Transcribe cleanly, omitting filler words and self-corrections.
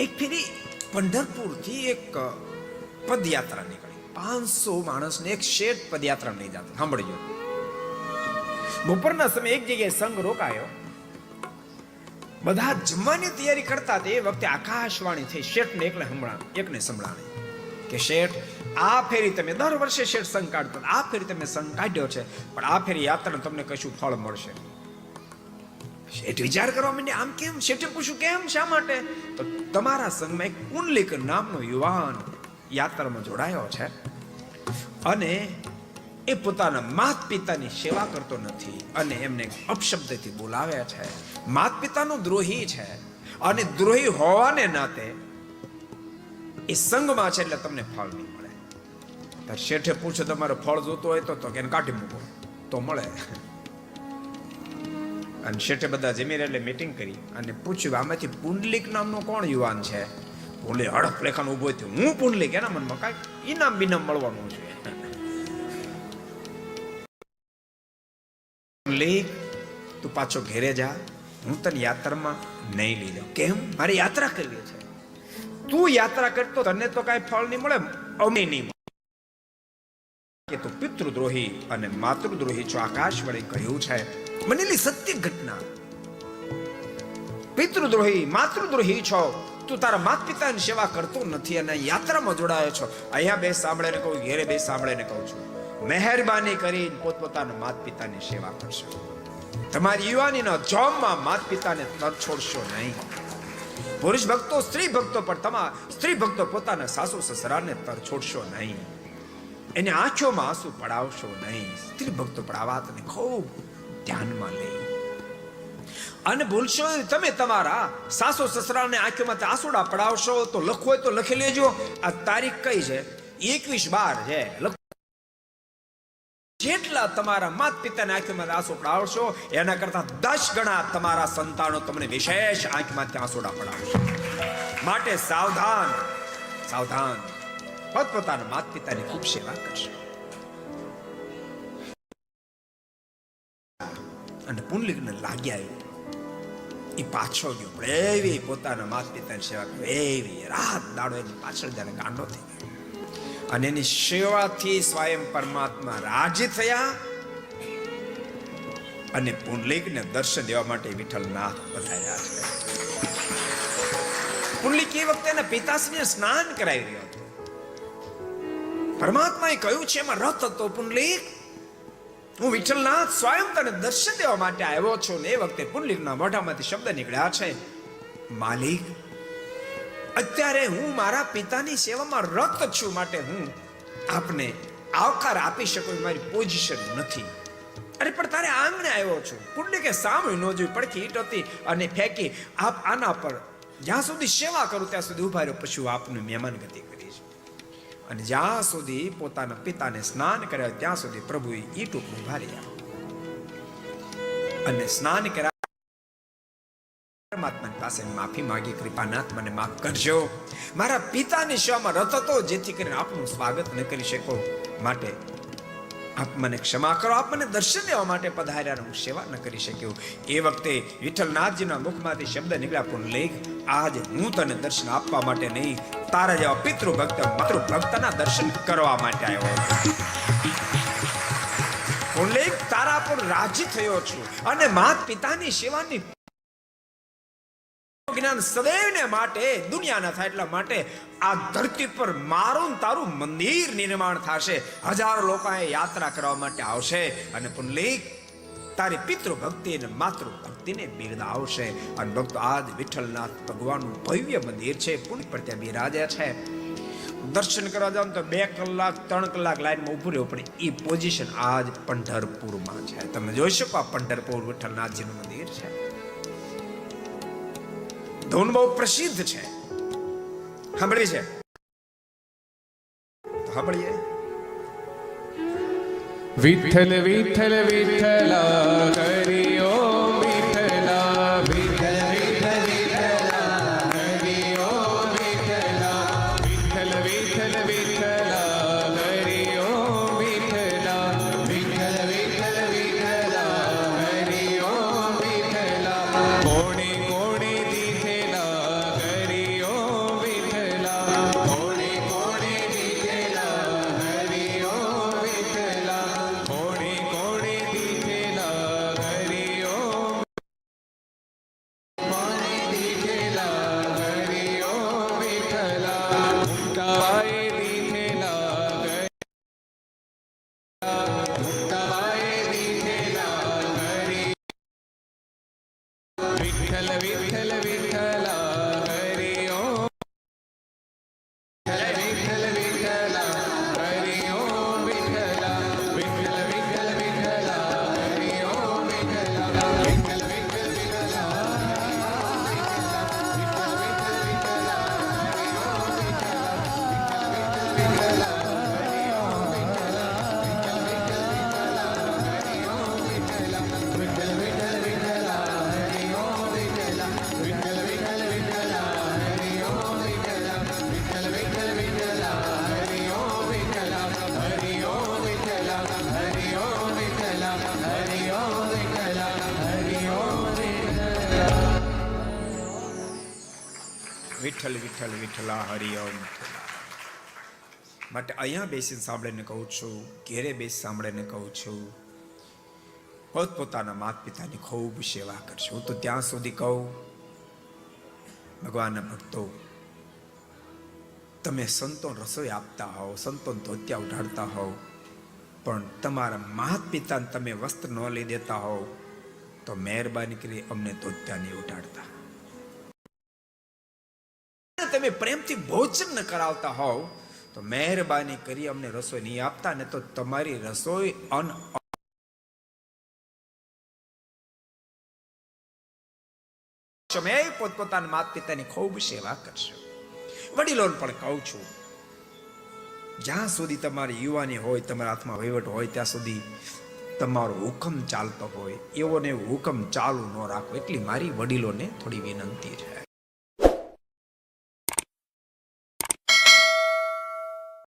એક ફેરી પંઢરપુરથી એક પદયાત્રા નીકળી. 500 માણસને એક શેઠ પદયાત્રા લઈ જતો. સાંભળજો. બપોરના સમયે એક જગ્યાએ સંઘ રોકાયો. બધા જમવાની તૈયારી કરતા તે વખતે આકાશવાણી થઈ. શેઠને એકને સંભળાણી કે શેઠ, આ ફેરી તમે દર વર્ષે શેઠ સંઘ કાઢતો, આ ફેરી તમે સંઘ કાઢ્યો છે, પણ આ ફેરી યાત્રા તમને કશું ફળ મળશે. શેઠ વિચાર કરવા માંડ્યા, આમ કેમ? શેઠે પૂછ્યું, કેમ, શા માટે? તો તમારા સંઘમાં એક પુંડલિક નામનો યુવાન યાત્રામાં જોડાયો છે અને એ પોતાના માત પિતાની સેવા કરતો નથી અને એમને અપશબ્દથી બોલાવે છે. માત પિતાનો દ્રોહી છે અને દ્રોહી હોવાને નાતે એ સંઘમાં છે એટલે તમને ફળ નહીં મળે. ત્યારે શેઠે પૂછ્યું, તમારે ફળ જોતું હોય તો કે કાઢી મૂકો તો મળે. અને શેઠે બધા જમીર એટલે મીટિંગ કરી અને પૂછ્યું, આમાંથી પુંડલિક નામનો કોણ યુવાન છે? પુંડલિક હડક લેખાનો ઉભો થયો, હું પુંડલિક. એના મનમાં કાંઈ ઇનામ બિનામ મળવાનું છે. પુંડલિક, તું પાછો ઘેરે જા, હું તને યાત્રામાં નહીં લઈ જાઉં. કેમ? મારે યાત્રા કરવી છે. તું યાત્રા કરતો તને તો કાંઈ ફળ નહીં મળે, અમે નહીં મળે. કે તું પિતૃદ્રોહી અને માતૃદ્રોહી છો. આકાશ વડે કહ્યું છે, બનેલી સત્ય ઘટના. પિતૃદ્રોહી માતૃદ્રોહી છો. તું તારા માત પિતાની સેવા કરતો નથી અને યાત્રામાં જોડાયો છો. અહીંયા બે સાંભળે ને કહું, ઘેરે બે સાંભળે ને કહું છું, મહેરબાની કરીને પોતપોતાના માત પિતાની સેવા કરશો. તમારી યુવાનીના જોમમાં માત પિતાને તર છોડશો નહીં. પુરુષ ભક્તો, સ્ત્રી ભક્તો, પણ સ્ત્રી ભક્તો પોતાના સાસુ સસરાને તર છોડશો નહીં. એને આંખોમાં આંસુ પડાવશો નહીં. સ્ત્રી ભક્તો પણ આ વાતને ખૂબ ધ્યાનમાં લઈ અને ભૂલશો તમે તમારા સાસુ સસરાને આંખોમાં આંસુડા પડાવશો તો લખવું હોય તો લખી લેજો. આ તારીખ કઈ છે? 21/12 છે. જેટલા તમારા માત પિતાને આંખોમાં આંસુ પડાવશો એના કરતા 10 ગણા તમારા સંતાનો તમને વિશેષ આંખમાંથી આંસુડા પડાવશે. માટે સાવધાન, સાવધાન. પોતપોતાના માત પિતાની ખૂબ સેવા કરશે. અને પુંડલિકને લાગ્યા એવું એ પાછો ગયો, પણ એવી પોતાના માત પિતાની સેવા કરે, એવી રાત દાડો એની પાછળ જ્યારે ગાંડો થઈ ગયો અને એની સેવાથી સ્વયં પરમાત્મા રાજી થયા અને પુંડલિકને દર્શન દેવા માટે વિઠ્ઠલનાથ પધાર્યા છે. પુંડલિક એ વખતે એના પિતાશ્રીને સ્નાન કરાવી રહ્યો હતો. પરમાત્માએ કહ્યું છે, એમાં રથ હતો, પુંડલિક હું વિઠ્ઠલનાથ સ્વયં તને દર્શન દેવા માટે આવ્યો છું. ને એ વખતે પુંડલિકના મોઢામાંથી શબ્દ નીકળ્યા છે, માલિક, અત્યારે હું મારા પિતાની સેવામાં રત છું, માટે હું આપને આવકાર આપી શકું મારી પોઝિશન નથી. અરે પણ તારે આંગણે આવ્યો છું. પુંડલિકે સાંભળ્યું ન જોયું, પડખી ઈટ હતી અને ફેંકી, આપ આના પર જ્યાં સુધી સેવા કરું ત્યાં સુધી ઉભા રહ્યો, પછી આપનું મહેમાન ગતિ કરી છે. અને જ્યાં સુધી પોતાના પિતાને સ્નાન કર્યા ત્યાં સુધી પ્રભુએ ઈટ ઉપર ઉભા રહ્યા અને સ્નાન કર્યા. પરમાત્માની પાસે માફી માંગી, કૃપાનાથ મને માફ કરજો, મારા પિતાની સેવામાં રત હતો, જેથી કરીને આપનું સ્વાગત ન કરી શકો, માટે આપ મને ક્ષમા કરો. આપ મને દર્શન દેવા માટે પધાર્યા, હું સેવા ન કરી શક્યો. એ વખતે વિઠ્ઠલનાથજીના મુખમાંથી શબ્દ નીકળ્યા, પુંડલિક, આજે હું તને દર્શન આપવા માટે નહીં, તારા જેવા પિતૃ ભક્ત માતૃ ભક્તના દર્શન કરવા માટે આવ્યો. પુંડલિક, તારા પર રાજી થયો છું અને માત પિતાની સેવાની જ્ઞાન સદૈવને માટે દુનિયા ના થાય એટલા માટે આ ધરતી પર મારું તારું મંદિર નિર્માણ થશે. 1000 લોકો યાત્રા કરવા માટે આવશે અને પુંડલિક તારી પિતૃ ભક્તિ અને માતૃ ભક્તિને બિરદાવશે. અને ભક્તો, આજ વિઠ્ઠલનાથ ભગવાનનું ભવ્ય મંદિર છે, પુણ્ય પર ત્યાં બિરાજ્યા છે. દર્શન કરવા જાવ તો 2 કલાક 3 કલાક લાઈનમાં ઉભું રહેવું પડે. એ પોઝિશન આજ પંઢરપુરમાં છે. તમે જોઈ શકો, આ પંઢરપુર વિઠ્ઠલનાથજીનું મંદિર છે. ધૂન બહુ પ્રસિદ્ધ છે, સાંભળી છે? સાંભળીએ. વિઠ્ઠલ વિઠ્ઠલ વિઠ્ઠલ હરિ ઓમ વિઠ્ઠલ, વિઠ્ઠલ વિઠ્ઠલ વિઠ્ઠલ હરિ ઓમ વિઠ્ઠલ, વિઠ્ઠલ વિઠ્ઠલ વિઠ્ઠલ હરિ ઓમ વિઠ્ઠલ, વિઠ્ઠલ વિઠ્ઠલ વિઠ્ઠલ હરિ ઓમ વિઠ્ઠલ, કોણે કોણે દીઠેલા હરિ ઓમ વિઠ્ઠલ વિઠ્ઠલ વિઠ્ઠલા હરિ ઓમ. માટે અહીંયા બેસીને સાંભળીને કહું છું, ઘેરે બેસી સાંભળીને કહું છું, પોતપોતાના માતા પિતાની ખૂબ સેવા કરજો. હું તો ત્યાં સુધી કહું, ભગવાનના ભક્તો, તમે સંતોન રસોઈ આપતા હોવ, સંતોન ધોતિયા ઉઢાડતા હોવ, પણ તમારા માતા પિતાને તમે વસ્ત્ર ન લઈ દેતા હોવ તો મહેરબાની કરી અમને ધોતિયા નહીં ઉઢાડતા. તમે પ્રેમથી ભોજન ન કરાવતા હોવ તો મહેરબાની કરી અમને રસોઈ નહીં આપતા, ને તો તમારી રસોઈ તમે પોતપોતાના માતા પિતાની ખૂબ સેવા કરશો. વડીલોને પણ કહું છું, જ્યાં સુધી તમારી યુવાની હોય, તમારા હાથમાં વહીવટ હોય, ત્યાં સુધી તમારો હુકમ ચાલતો હોય એવો ને હુકમ ચાલુ ન રાખો, એટલી મારી વડીલોને થોડી વિનંતી છે.